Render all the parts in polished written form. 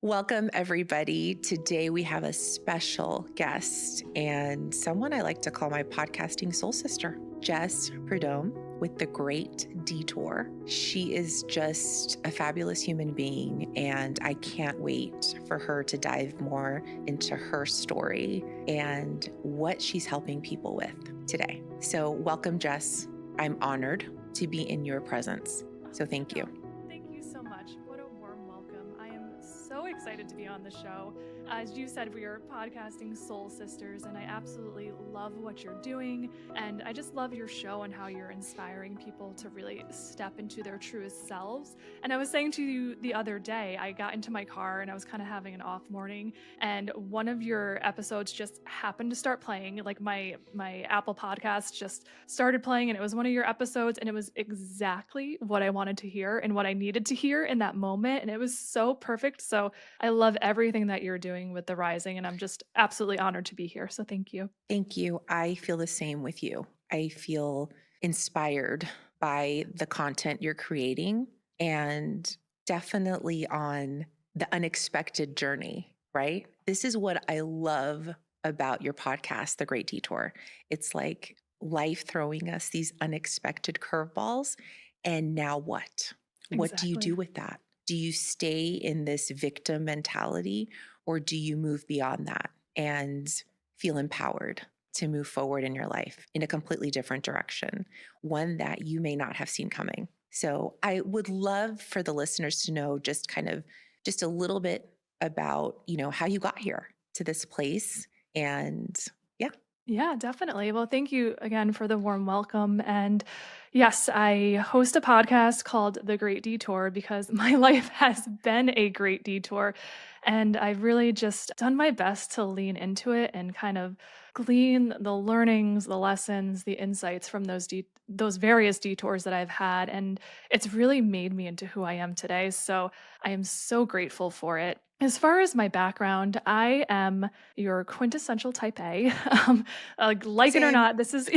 Welcome, everybody. Today we have a special guest and someone I like to call my podcasting soul sister, Jess Prudhomme with the Great Detour. She is just a fabulous human being, and I can't wait for her to dive more into her story and what she's helping people with today. So welcome, Jess. I'm honored to be in your presence. So thank you. Thank you so much. What a warm welcome. I am so excited to be on the show. As you said, we are podcasting soul sisters, and I absolutely love what you're doing. And I just love your show and how you're inspiring people to really step into their truest selves. And I was saying to you the other day, I got into my car and I was kind of having an off morning, and one of your episodes just happened to start playing. Like my Apple podcast just started playing, and it was one of your episodes, and it was exactly what I wanted to hear and what I needed to hear in that moment. And it was so perfect. So I love everything that you're doing with the Rising, and I'm just absolutely honored to be here. So thank you. Thank you. I feel the same with you. I feel inspired by the content you're creating and definitely on the unexpected journey, right? This is what I love about your podcast, The Great Detour. It's like life throwing us these unexpected curveballs. And now what? What do you do Exactly. with that? Do you stay in this victim mentality, or do you move beyond that and feel empowered to move forward in your life in a completely different direction, one that you may not have seen coming? So I would love for the listeners to know just a little bit about, how you got here to this place. And yeah. Yeah, definitely. Well, thank you again for the warm welcome. And yes, I host a podcast called The Great Detour because my life has been a great detour. And I've really just done my best to lean into it and kind of glean the learnings, the lessons, the insights from those various detours that I've had. And it's really made me into who I am today. So I am so grateful for it. As far as my background, I am your quintessential type A. Like it or Same. not, this is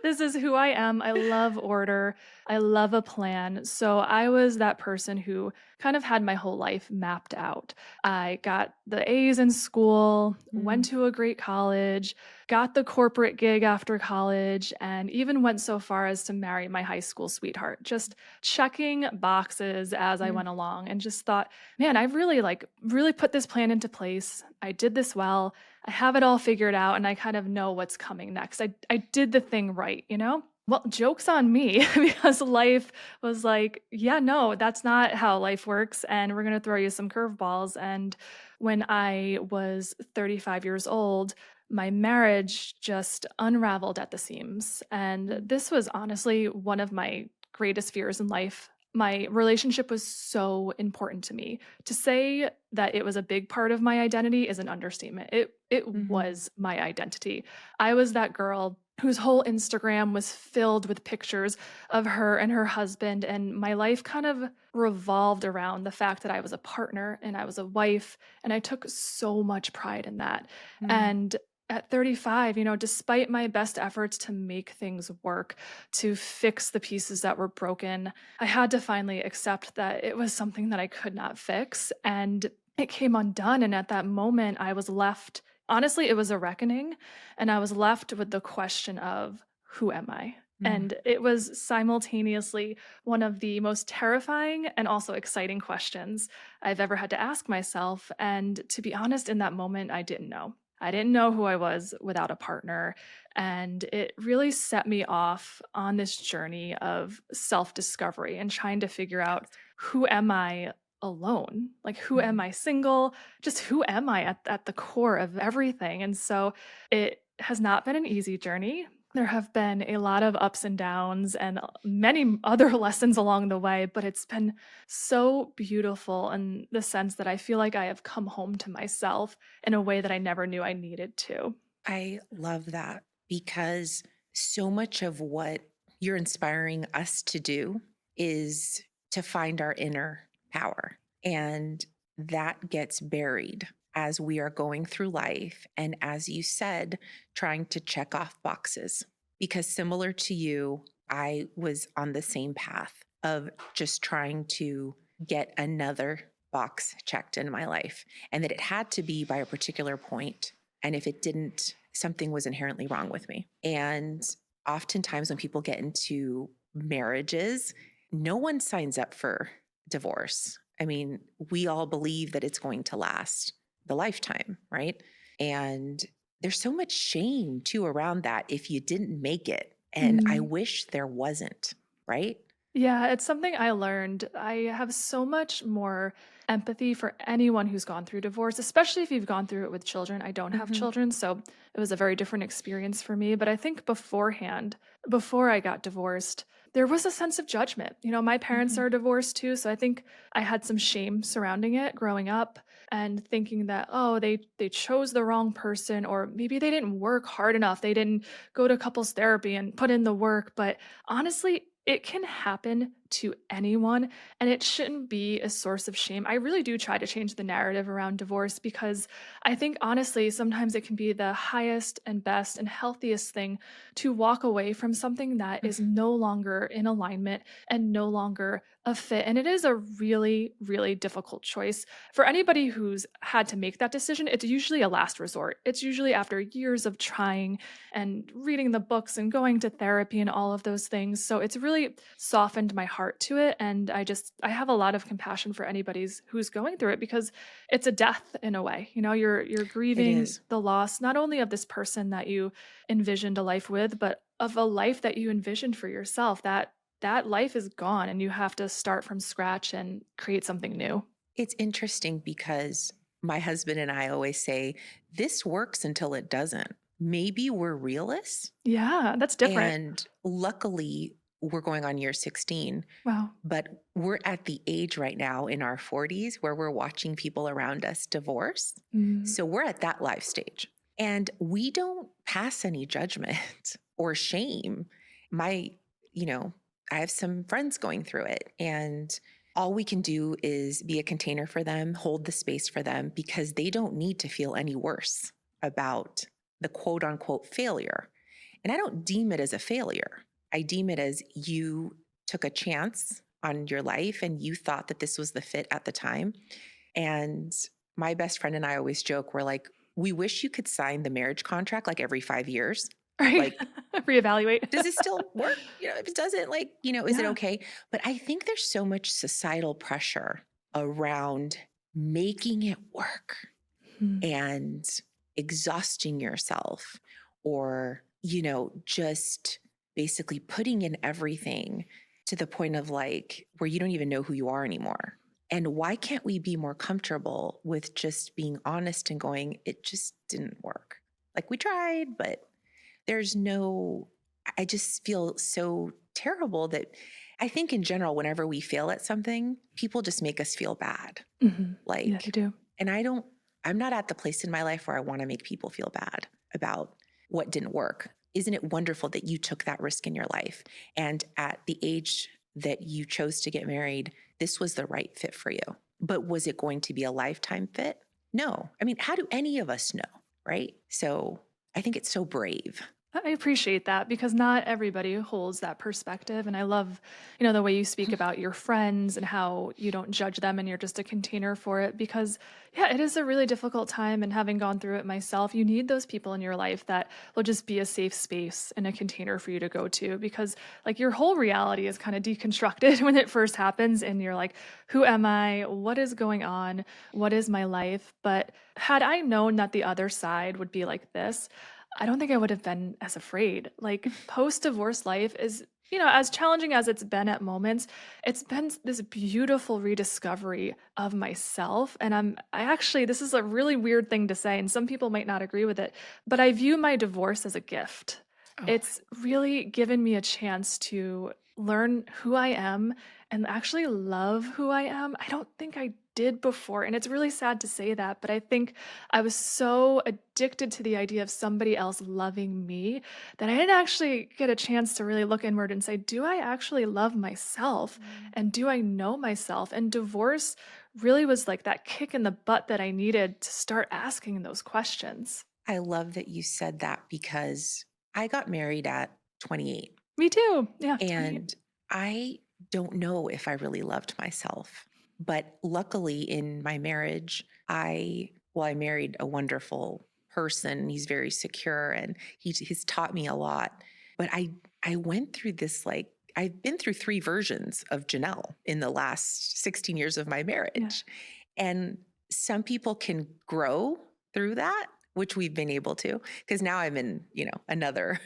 this is who I am. I love order. I love a plan. So I was that person who kind of had my whole life mapped out. I got the A's in school, went Mm. to a great college, got the corporate gig after college, and even went so far as to marry my high school sweetheart. Just checking boxes as I Mm. went along, and just thought, man, I've really put this plan into place. I did this well. I have it all figured out, and I kind of know what's coming next. I did the thing right, you know? Well, joke's on me because life was like, yeah, no, that's not how life works. And we're going to throw you some curveballs. And when I was 35 years old, my marriage just unraveled at the seams. And Mm. this was honestly one of my greatest fears in life. My relationship was so important to me. To say that it was a big part of my identity is an understatement. It Mhm. was my identity. I was that girl whose whole Instagram was filled with pictures of her and her husband, and my life kind of revolved around the fact that I was a partner and I was a wife, and I took so much pride in that. Mm. And at 35, despite my best efforts to make things work, to fix the pieces that were broken, I had to finally accept that it was something that I could not fix. And it came undone. And at that moment, I was left, honestly, it was a reckoning. And I was left with the question of, who am I? Mm. And it was simultaneously one of the most terrifying and also exciting questions I've ever had to ask myself. And to be honest, in that moment, I didn't know. I didn't know who I was without a partner. And it really set me off on this journey of self discovery and trying to figure out, who am I alone? Like, who am Mhm. I single? Just who am I at the core of everything? And so it has not been an easy journey. There have been a lot of ups and downs and many other lessons along the way, but it's been so beautiful in the sense that I feel like I have come home to myself in a way that I never knew I needed to. I love that because so much of what you're inspiring us to do is to find our inner power. And that gets buried as we are going through life. And as you said, trying to check off boxes. Because similar to you, I was on the same path of just trying to get another box checked in my life, and that it had to be by a particular point. And if it didn't, something was inherently wrong with me. And oftentimes when people get into marriages, no one signs up for divorce. I mean, we all believe that it's going to last the lifetime, right? And there's so much shame too around that if you didn't make it. And I Mm. wish there wasn't, right? Yeah, it's something I learned. I have so much more empathy for anyone who's gone through divorce, especially if you've gone through it with children. I don't have Hmm. children, so it was a very different experience for me. But I think beforehand, before I got divorced, there was a sense of judgment. My parents Hmm. are divorced too, so I think I had some shame surrounding it growing up and thinking that, oh, they chose the wrong person, or maybe they didn't work hard enough. They didn't go to couples therapy and put in the work. But honestly, it can happen to anyone, and it shouldn't be a source of shame. I really do try to change the narrative around divorce because I think, honestly, sometimes it can be the highest and best and healthiest thing to walk away from something that is no longer in alignment and no longer a fit. And it is a really, really difficult choice. For anybody who's had to make that decision, it's usually a last resort. It's usually after years of trying and reading the books and going to therapy and all of those things. So it's really softened my heart to it. And I have a lot of compassion for who's going through it because it's a death in a way. You're It grieving is. the loss, not only of this person that you envisioned a life with, but of a life that you envisioned for yourself. That life is gone and you have to start from scratch and create something new. It's interesting because my husband and I always say, this works until it doesn't. Maybe we're realists. Yeah, that's different. And luckily, we're going on year 16, Wow. but we're at the age right now in our 40s where we're watching people around us divorce. Mm. So we're at that life stage. And we don't pass any judgment or shame. My, you know, I have some friends going through it, and all we can do is be a container for them, hold the space for them, because they don't need to feel any worse about the quote unquote failure. And I don't deem it as a failure. I deem it as you took a chance on your life and you thought that this was the fit at the time. And my best friend and I always joke, we're like, we wish you could sign the marriage contract like every 5 years. Right. Like, Reevaluate. does it still work? If it doesn't, is it Yeah. okay? But I think there's so much societal pressure around making it work Hmm. and exhausting yourself, or, just basically putting in everything to the point of like where you don't even know who you are anymore. And why can't we be more comfortable with just being honest and going, it just didn't work? Like we tried, but there's no, I just feel so terrible that I think in general, whenever we fail at something, people just make us feel bad. Mhm. Yeah, they Like, do. and I'm not at the place in my life where I want to make people feel bad about what didn't work. Isn't it wonderful that you took that risk in your life? And at the age that you chose to get married, this was the right fit for you. But was it going to be a lifetime fit? No. I mean, how do any of us know? Right. So I think it's so brave. I appreciate that because not everybody holds that perspective. And I love, the way you speak about your friends and how you don't judge them and you're just a container for it. Because, yeah, it is a really difficult time. And having gone through it myself, you need those people in your life that will just be a safe space and a container for you to go to. Because, like, your whole reality is kind of deconstructed when it first happens. And you're like, who am I? What is going on? What is my life? But had I known that the other side would be like this, I don't think I would have been as afraid. Like post-divorce life is, as challenging as it's been at moments, it's been this beautiful rediscovery of myself. And I actually, this is a really weird thing to say, and some people might not agree with it, but I view my divorce as a gift. Oh, It's really given me a chance to learn who I am and actually love who I am. I don't think I did before. And it's really sad to say that, but I think I was so addicted to the idea of somebody else loving me that I didn't actually get a chance to really look inward and say, do I actually love myself? mm. And do I know myself? And divorce really was like that kick in the butt that I needed to start asking those questions. I love that you said that because I got married at 28 Me too. Yeah, 28. and I don't know if I really loved myself But luckily in my marriage, I married a wonderful person. He's very secure and he's taught me a lot. But I went through this, like, I've been through 3 versions of Janelle in the last 16 years of my marriage. And some people can grow through that, which we've been able to, because now I'm in, another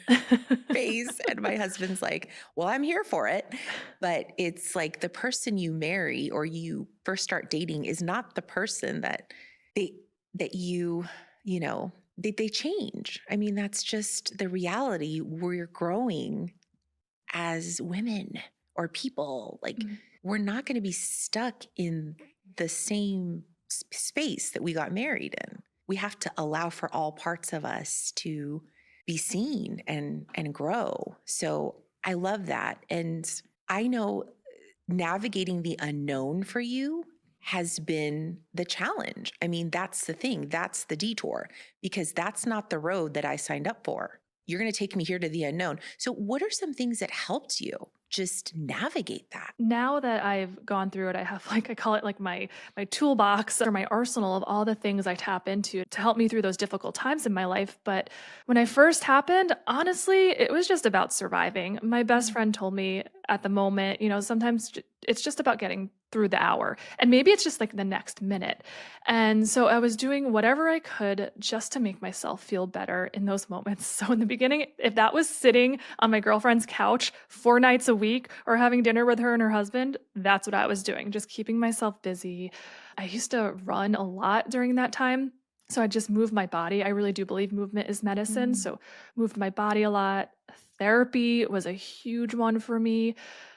phase. And my husband's like, well, I'm here for it. But it's like the person you marry or you first start dating is not the person that they change. I mean, that's just the reality. We're growing as women or people. Like, we're not going to be stuck in the same space that we got married in. We have to allow for all parts of us to be seen and grow. So I love that. And I know navigating the unknown for you has been the challenge. I mean, that's the thing. That's the detour, because that's not the road that I signed up for. You're going to take me here to the unknown. So what are some things that helped you just navigate that? Now that I've gone through it, I have, like, I call it like my toolbox or my arsenal of all the things I tap into to help me through those difficult times in my life. But when I first happened, honestly, it was just about surviving. My best friend told me at the moment, sometimes it's just about getting through the hour, and maybe it's just like the next minute. And so I was doing whatever I could just to make myself feel better in those moments. So in the beginning, if that was sitting on my girlfriend's couch 4 nights a week or having dinner with her and her husband, that's what I was doing, just keeping myself busy. I used to run a lot during that time. So I just moved my body. I really do believe movement is medicine. So moved my body a lot. Therapy was a huge one for me.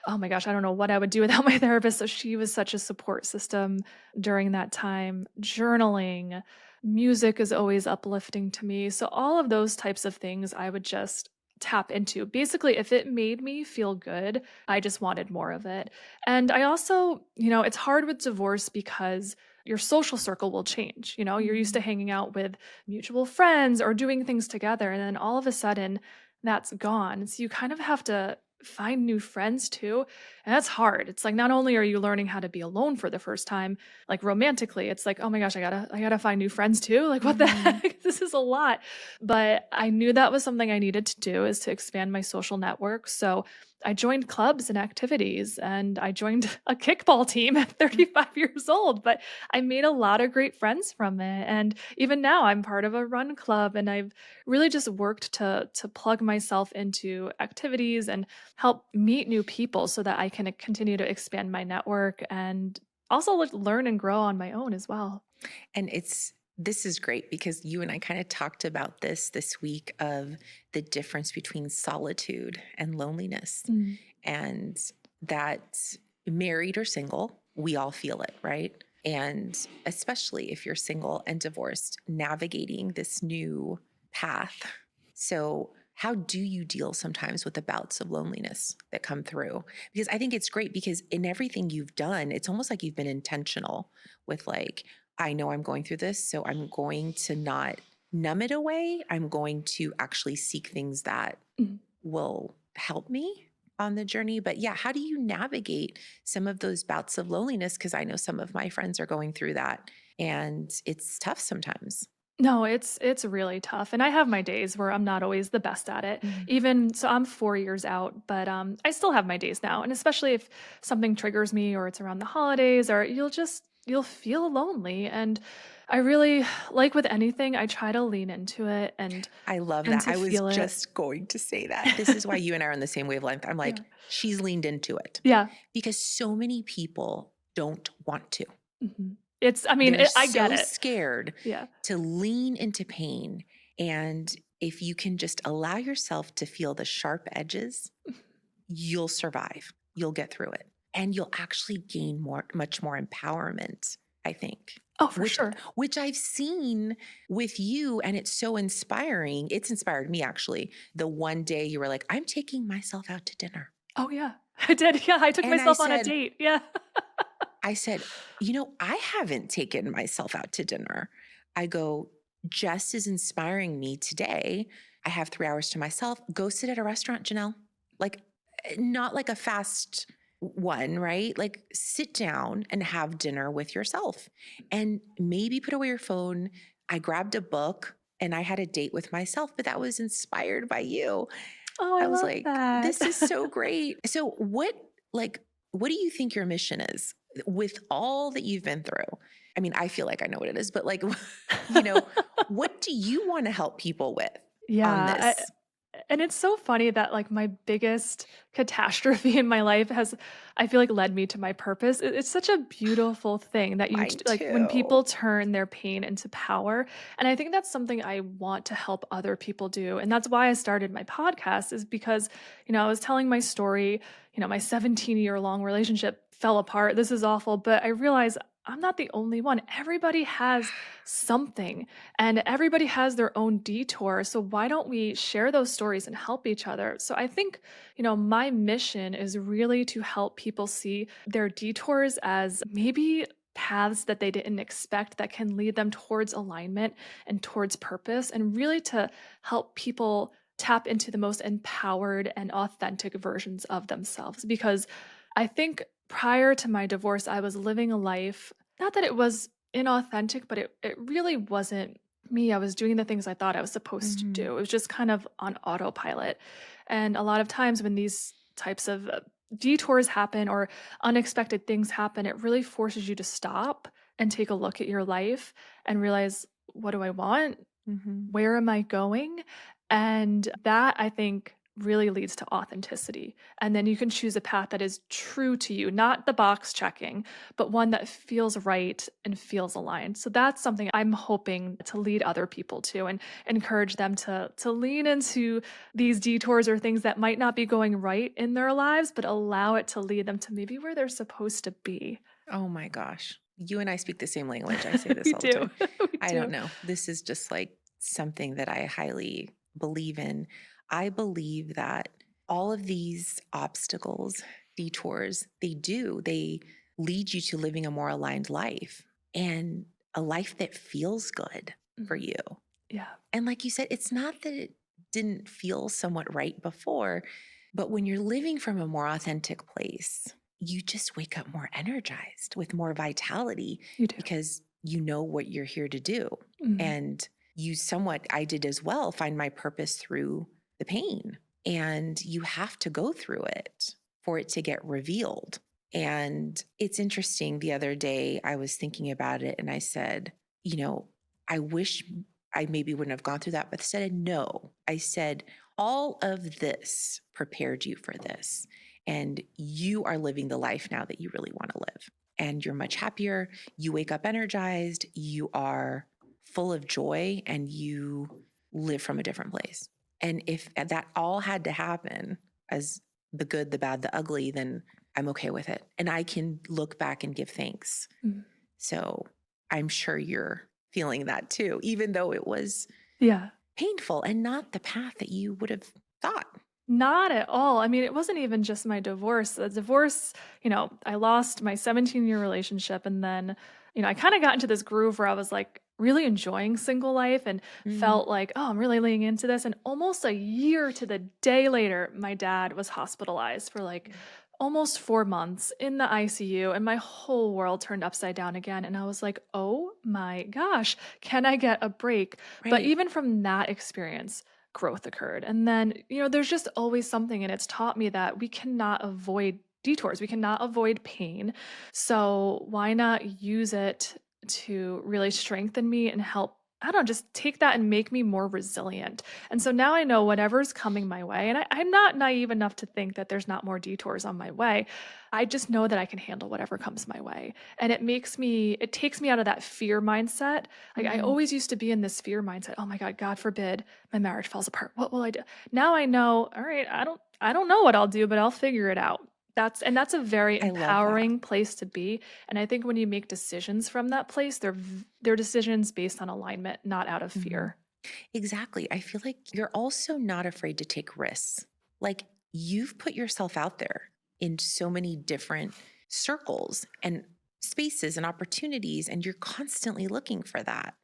Oh my gosh, I don't know what I would do without my therapist. So she was such a support system during that time. Journaling, music is always uplifting to me. So all of those types of things I would just tap into. Basically, if it made me feel good, I just wanted more of it. And I also, it's hard with divorce because your social circle will change. You're used to hanging out with mutual friends or doing things together. And then all of a sudden, that's gone. So you kind of have to find new friends too. And that's hard. It's like not only are you learning how to be alone for the first time, like romantically, it's like, oh my gosh, I gotta find new friends too. Like, what the heck? This is a lot. But I knew that was something I needed to do, is to expand my social network. So I joined clubs and activities, and I joined a kickball team at 35 years old, but I made a lot of great friends from it. And even now I'm part of a run club, and I've really just worked to plug myself into activities and help meet new people so that I can continue to expand my network and also learn and grow on my own as well. And this is great because you and I kind of talked about this week of the difference between solitude and loneliness. Mm. And that, married or single, we all feel it, right? And especially if you're single and divorced, navigating this new path. So how do you deal sometimes with the bouts of loneliness that come through? Because I think it's great, because in everything you've done, it's almost like you've been intentional with, like, I know I'm going through this, so I'm going to not numb it away. I'm going to actually seek things that Mm. will help me on the journey. But yeah, how do you navigate some of those bouts of loneliness? Because I know some of my friends are going through that, and it's tough sometimes. No, it's really tough, and I have my days where I'm not always the best at it. Mhm. Even so, I'm 4 years out, but I still have my days now, and especially if something triggers me or it's around the holidays, or you'll feel lonely. And I really, like with anything, I try to lean into it I love and that. to I was feel it. just going to say that. This is why you and I are on the same wavelength. I'm like, Yeah. she's leaned into it, Yeah. because so many people don't want to. Mhm. I mean, They're I get so it. scared Yeah. to lean into pain. And if you can just allow yourself to feel the sharp edges, you'll survive. You'll get through it. And you'll actually gain much more empowerment, I think. Oh, for Which sure. which I've seen with you, and it's so inspiring. It's inspired me, actually. The one day you were like, I'm taking myself out to dinner. Oh, yeah. I did. Yeah, I took And I myself on a said, date. Yeah. I said, I haven't taken myself out to dinner. I go, Jess is inspiring me today. I have 3 hours to myself. Go sit at a restaurant, Janelle. Like, not like a fast, one, right? Like sit down and have dinner with yourself and maybe put away your phone. I grabbed a book and I had a date with myself, but that was inspired by you. Oh, I I was love like, that. this is so great. So what do you think your mission is with all that you've been through? I mean, I feel like I know what it is, but like, you know, what do you want to help people with on Yeah, this? and it's so funny that like my biggest catastrophe in my life has, I feel like, led me to my purpose. It's such a beautiful thing that Mine like when people too. turn their pain into power. And I think that's something I want to help other people do. And that's why I started my podcast, is because, I was telling my story, my 17-year long relationship fell apart. This is awful, but I realized I'm not the only one. Everybody has something, and everybody has their own detour. So why don't we share those stories and help each other? So I think, my mission is really to help people see their detours as maybe paths that they didn't expect that can lead them towards alignment and towards purpose, and really to help people tap into the most empowered and authentic versions of themselves. Because I think prior to my divorce, I was living a life, not that it was inauthentic, but it really wasn't me. I was doing the things I thought I was supposed to Mhm. do. It was just kind of on autopilot. And a lot of times when these types of detours happen or unexpected things happen, it really forces you to stop and take a look at your life and realize, what do I want? Mhm. Where am I going? And that, I think, really leads to authenticity. And then you can choose a path that is true to you, not the box checking, but one that feels right and feels aligned. So that's something I'm hoping to lead other people to, and encourage them to lean into these detours or things that might not be going right in their lives, but allow it to lead them to maybe where they're supposed to be. Oh my gosh. You and I speak the same language. I say this We all the do. time. We I don't do. know. This is just like something that I highly believe in. I believe that all of these obstacles, detours, they lead you to living a more aligned life and a life that feels good for Mhm. you. Yeah. And like you said, it's not that it didn't feel somewhat right before, but when you're living from a more authentic place, you just wake up more energized with more vitality You do. because you know what you're here to do. Mhm. And you somewhat, I did as well, find my purpose through the pain. And you have to go through it for it to get revealed. And it's interesting. The other day, I was thinking about it and I said, I wish I maybe wouldn't have gone through that, but said, no, I said, all of this prepared you for this. And you are living the life now that you really want to live. And you're much happier. You wake up energized. You are full of joy and you live from a different place. And if that all had to happen as the good, the bad, the ugly, then I'm okay with it. And I can look back and give thanks. Mhm. So I'm sure you're feeling that too, even though it was Yeah. painful and not the path that you would have thought. Not at all. I mean, it wasn't even just my divorce. The divorce, I lost my 17-year relationship, and then, I kind of got into this groove where I was like really enjoying single life and Mm. felt like, oh, I'm really leaning into this. And almost a year to the day later, my dad was hospitalized for like almost 4 months in the ICU, and my whole world turned upside down again. And I was like, oh my gosh, can I get a break? But Right. even from that experience, growth occurred. And then, there's just always something, and it's taught me that we cannot avoid detours. We cannot avoid pain. So why not use it to really strengthen me and help, I don't know, just take that and make me more resilient. And so now I know whatever's coming my way, and I'm not naive enough to think that there's not more detours on my way. I just know that I can handle whatever comes my way. And it takes me out of that fear mindset. Like I Mhm. always used to be in this fear mindset. Oh my God forbid my marriage falls apart. What will I do? Now I know, all right, I don't know what I'll do, but I'll figure it out. That's a very I love that. empowering place to be. And I think when you make decisions from that place, they're decisions based on alignment, not out of Mhm. fear. Exactly. I feel like you're also not afraid to take risks. Like you've put yourself out there in so many different circles and spaces and opportunities, and you're constantly looking for that.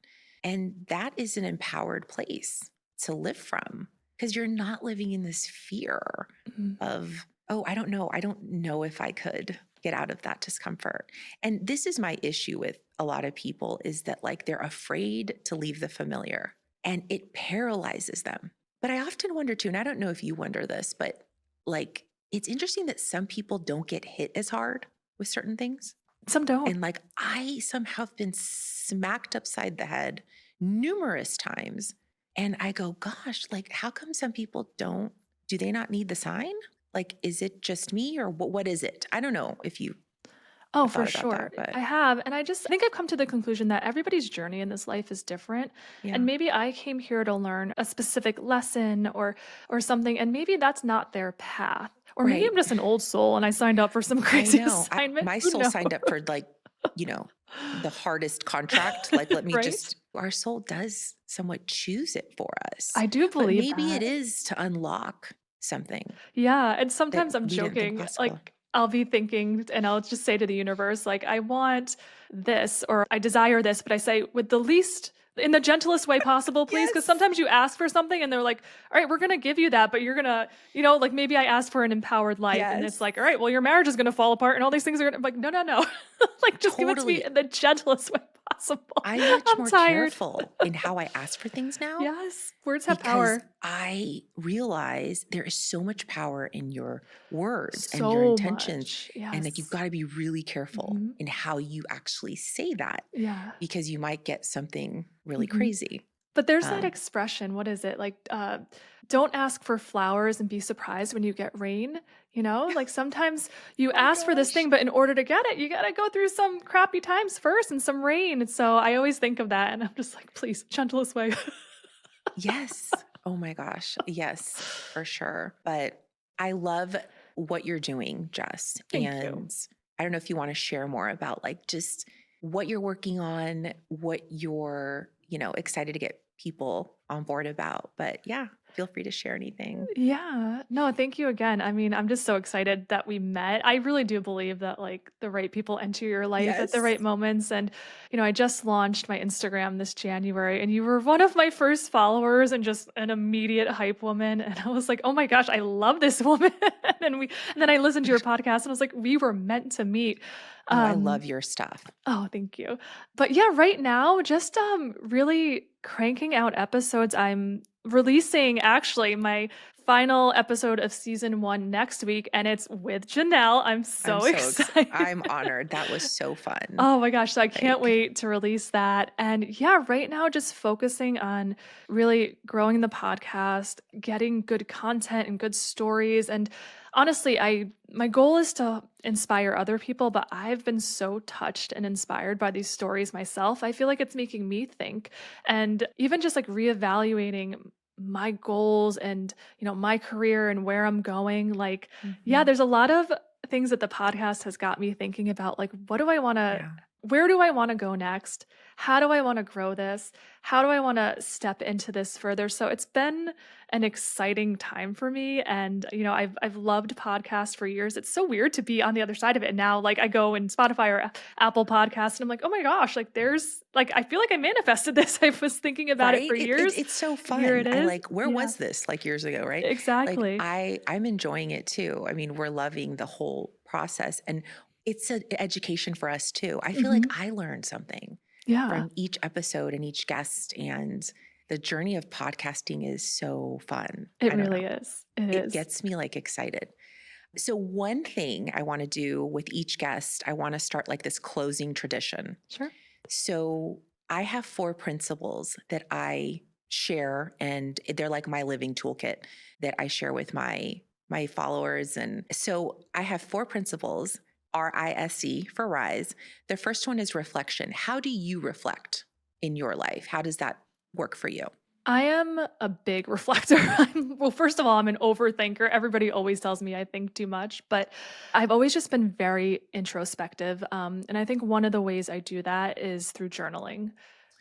And that is an empowered place to live from because you're not living in this fear Mhm. of oh, I don't know. I don't know if I could get out of that discomfort. And this is my issue with a lot of people is that like they're afraid to leave the familiar and it paralyzes them. But I often wonder too, and I don't know if you wonder this, but like it's interesting that some people don't get hit as hard with certain things. Some don't. And like I somehow have been smacked upside the head numerous times. And I go, gosh, like how come some people don't? Do they not need the sign? Like, is it just me or what is it? I don't know if you Oh, have for thought about sure. that, but I have. And I just think I've come to the conclusion that everybody's journey in this life is different. And yeah, maybe I came here to learn a specific lesson or something, and maybe that's not their path. Or maybe I'm right. just an old soul and I signed up for some I crazy know. assignment. My Who soul knows? signed up for like, you know, the hardest contract. Like, let me Right? just, our soul does somewhat choose it for us. I do But believe maybe it that. is to unlock something Yeah, and that sometimes I'm we didn't think joking, possible. like, I'll be thinking and I'll just say to the universe, like, "I want this," or "I desire this," but I say, "With the least in the gentlest way possible, please," because Yes. sometimes you ask for something and they're like, "All right, we're gonna give you that, but you're gonna," like, maybe I asked for an empowered life, and it's Yes. like, "All right, well, your marriage is gonna fall apart and all these things are gonna," I'm like, "No, no, no." Like, just give it to me Totally. in the gentlest way possible. I'm much I'm more tired. careful in how I ask for things now Yes, words have because power. I realize there is so much power in your words and your So intentions. much. And like you've Yes. got to be really careful Mhm. in how you actually say that Yeah. because you might get something really Mhm. crazy. But there's that Um, expression, what is it? Like, don't ask for flowers and be surprised when you get rain. Like sometimes you my ask for this gosh. thing, but in order to get it, you got to go through some crappy times first and some rain. And so I always think of that and I'm just like, please, gentlest way. Yes. Oh my gosh. Yes, for sure. But I love what you're doing, Jess. Thank you. And I don't know if you want to share more about like just what you're working on, what you're, excited to get people on board about. But yeah, feel free to share anything. Yeah. No, thank you again. I mean, I'm just so excited that we met. I really do believe that like the right people enter your life at the Yes. right moments. And, I just launched my Instagram this January and you were one of my first followers and just an immediate hype woman. And I was like, oh my gosh, I love this woman. And then I listened to your podcast and I was like, we were meant to meet. Oh, I Um, love your stuff. Oh, thank you. But yeah, right now, just really cranking out episodes. I'm releasing actually my final episode of season 1 next week, and it's with Janelle. I'm so excited. I'm honored. That was so fun. Oh my gosh, so I can't Like, wait to release that. And yeah, right now just focusing on really growing the podcast, getting good content and good stories. And honestly, I my goal is to inspire other people, but I've been so touched and inspired by these stories myself. I feel like it's making me think and even just like reevaluating my goals and my career and where I'm going. Like, yeah, mhm. there's a lot of things that the podcast has got me thinking about, like, Yeah. where do I want to go next? How do I want to grow this? How do I want to step into this further? So it's been an exciting time for me. And, I've loved podcasts for years. It's so weird to be on the other side of it now. Like I go in Spotify or Apple Podcasts and I'm like, oh my gosh, like there's like, I feel like I manifested this. I was thinking about it Right? for It years. it's so Here fun. it I is. like, where Yeah, was this like years ago, right? Like exactly. I'm enjoying it too. I mean, we're loving the whole process and it's an education for us too. I feel like Hmm. I learned something Yeah, from each episode and each guest and the journey of podcasting is so fun. it I don't really know. is. It It is. gets me like excited. So one thing I want to do with each guest, I want to start like this closing tradition. Sure. So I have 4 principles that I share and they're like my living toolkit that I share with my followers and so I have 4 principles RISE for rise. The first one is reflection. How do you reflect in your life? How does that work for you? I am a big reflector. Well, first of all, I'm an overthinker. Everybody always tells me I think too much, but I've always just been very introspective. And I think one of the ways I do that is through journaling.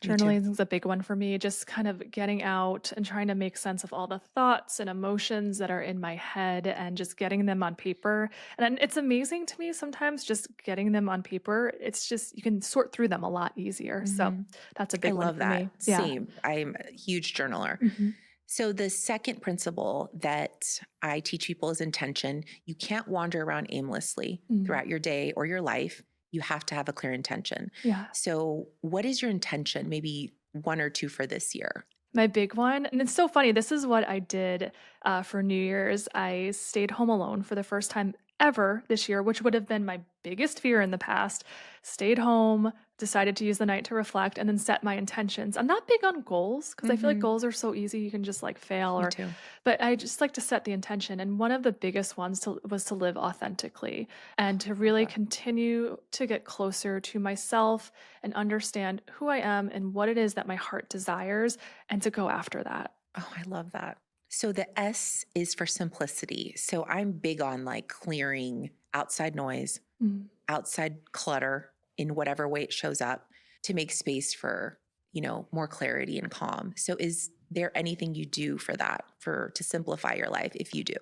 Me too. Journaling is a big one for me, just kind of getting out and trying to make sense of all the thoughts and emotions that are in my head and just getting them on paper. And it's amazing to me sometimes just getting them on paper. It's just, you can sort through them a lot easier. So Mhm. that's a I big one love for that. me. Yeah. Same. I'm a huge journaler. Mhm. So, the second principle that I teach people is intention. You can't wander around aimlessly Mm. throughout your day or your life. You have to have a clear intention. Yeah. So, what is your intention? Maybe one or two for this year. My big one, and it's so funny, this is what I did, for New Year's. I stayed home alone for the first time ever this year, which would have been my biggest fear in the past. Stayed home, decided to use the night to reflect, and then set my intentions. I'm not big on goals because I feel like Hmm. goals are so easy, you can just, like, fail Me or too. but I just like to set the intention, and one of the biggest ones was to live authentically and to Love really that. continue to get closer to myself and understand who I am and what it is that my heart desires and to go after that. Oh, I love that. So the S is for simplicity. So I'm big on like clearing outside noise, Mm. outside clutter in whatever way it shows up to make space for, more clarity and calm. So is there anything you do for that, for to simplify your life if you do?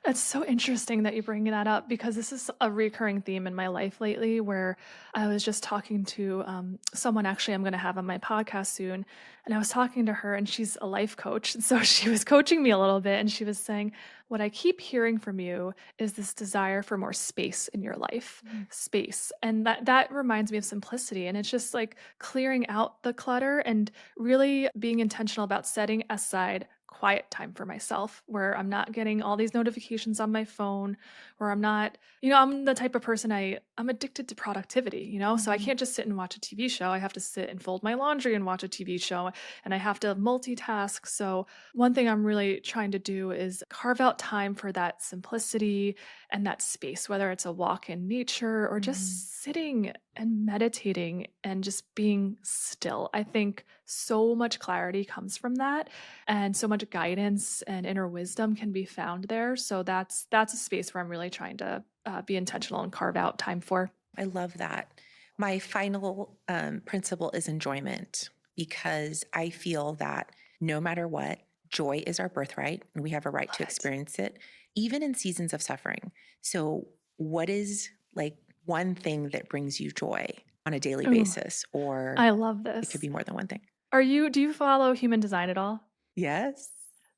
It's so interesting that you bring that up because this is a recurring theme in my life lately where I was just talking to someone actually I'm going to have on my podcast soon. And I was talking to her and she's a life coach. And so she was coaching me a little bit and she was saying, what I keep hearing from you is this desire for more space in your life, Mm. space. And that reminds me of simplicity. And it's just like clearing out the clutter and really being intentional about setting aside quiet time for myself where I'm not getting all these notifications on my phone, where I'm not, I'm the type of person I'm addicted to productivity, so I Mhm. can't just sit and watch a TV show. I have to sit and fold my laundry and watch a TV show and I have to multitask. So one thing I'm really trying to do is carve out time for that simplicity and that space, whether it's a walk in nature or Mhm. just sitting and meditating and just being still. I think so much clarity comes from that and so much guidance and inner wisdom can be found there. So that's a space where I'm really trying to be intentional and carve out time for. I love that. My final principle is enjoyment because I feel that no matter what, joy is our birthright and we have a right Love to it. experience it, even in seasons of suffering. So, what is like one thing that brings you joy on a daily Ooh, basis? Or I love it could this. be more than one thing. Do you follow human design at all? Yes.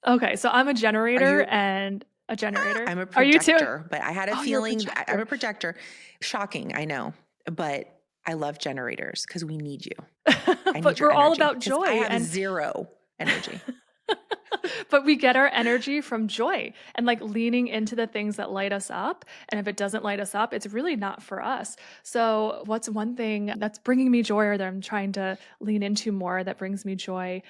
Okay, so I'm a Are generator you? and a generator. I'm a Are you too? projector, but I had a Oh, you're a feeling I'm projector. a projector. Shocking, I know, but I love generators because we need you. I But need your we're all energy about because I joy have and zero energy. but we get our energy from joy and like leaning into the things that light us up. And if it doesn't light us up, it's really not for us. So, what's one thing that's bringing me joy or that I'm trying to lean into more that brings me joy?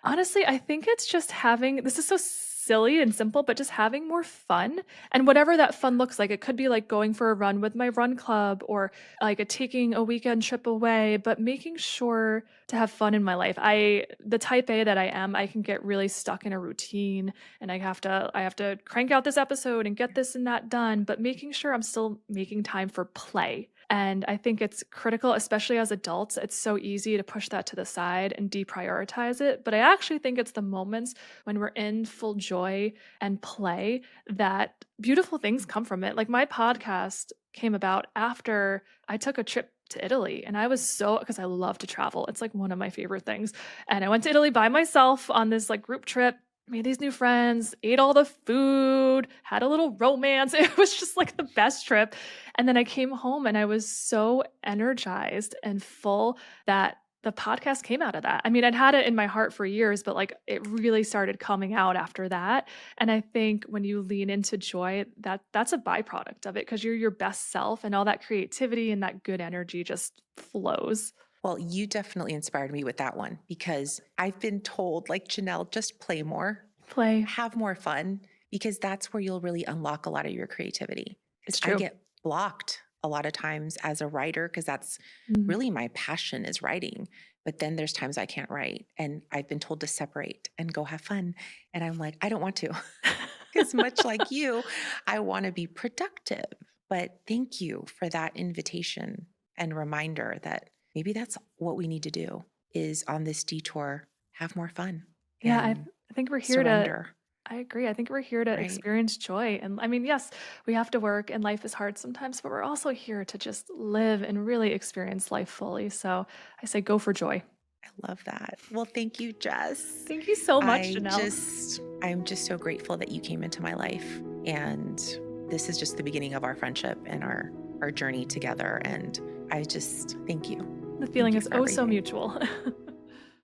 Honestly, I think it's just having this is so silly and simple, but just having more fun and whatever that fun looks like. It could be like going for a run with my run club or like taking a weekend trip away, but making sure to have fun in my life. The type A that I am, I can get really stuck in a routine and I have to crank out this episode and get this and that done, but making sure I'm still making time for play. And I think it's critical, especially as adults. It's so easy to push that to the side and deprioritize it. But I actually think it's the moments when we're in full joy and play that beautiful things come from it. Like my podcast came about after I took a trip to Italy and I was so because I love to travel. It's like one of my favorite things. And I went to Italy by myself on this like group trip, made these new friends, ate all the food, had a little romance. It was just like the best trip. And then I came home and I was so energized and full that the podcast came out of that. I mean, I'd had it in my heart for years, but like it really started coming out after that. And I think when you lean into joy, that's a byproduct of it because you're your best self and all that creativity and that good energy just flows. Well, you definitely inspired me with that one because I've been told, like Janelle, just play more, Play. have more fun, because that's where you'll really unlock a lot of your creativity. Because It's I true. get blocked a lot of times as a writer because that's Mm. really my passion is writing. But then there's times I can't write and I've been told to separate and go have fun. And I'm like, I don't want to. Because much like you, I want to be productive. But thank you for that invitation and reminder that maybe that's what we need to do is on this detour, have more fun Yeah, and I think we're here to surrender, I agree. I think we're here to right? experience joy. And I mean, yes, we have to work and life is hard sometimes, but we're also here to just live and really experience life fully. So I say go for joy. I love that. Well, thank you, Jess. Thank you so much, Janelle. I'm just so grateful that you came into my life. And this is just the beginning of our friendship and our journey together. And I just thank you. The feeling you is for oh so everything. mutual.